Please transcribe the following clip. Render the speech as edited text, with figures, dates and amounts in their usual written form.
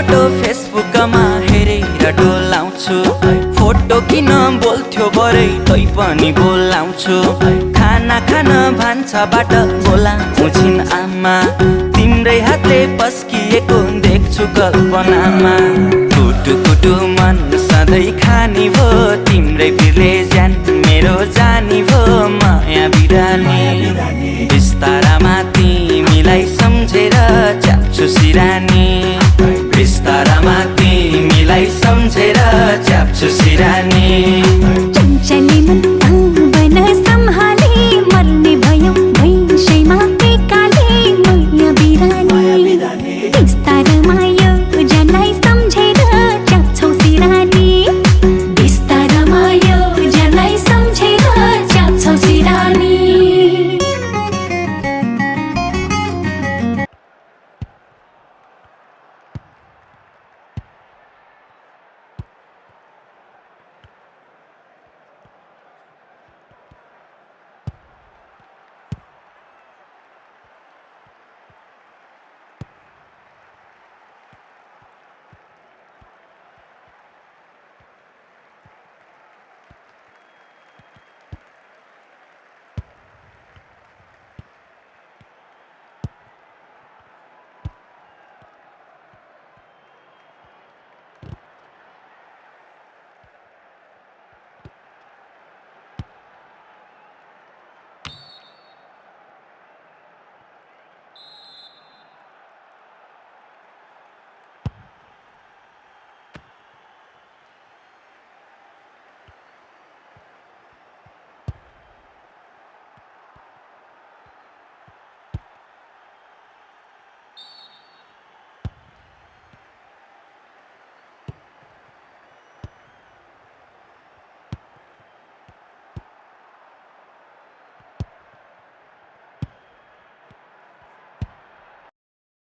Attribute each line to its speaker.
Speaker 1: photo फेसबुकमा हेरेर डोलाउँछु photo किन बोल्थ्यो बरै तै पनि बोलाउँछु खाना खान भान्साबाट बोलाउँछु छिन् आमा तिम्रै हातले पस्किएको देख्छु कल्पनामा कुटु कुटु मन सधैँ खानी भो तिम्रै बिरले ज्यान मेरो जानी भो माया बिरानी बिस्तारामा तिमीलाई सम्झेर च्याप्छु सिरानी बिस्तारामा तिमीलाई सम्झेर च्याप्छु सिरानी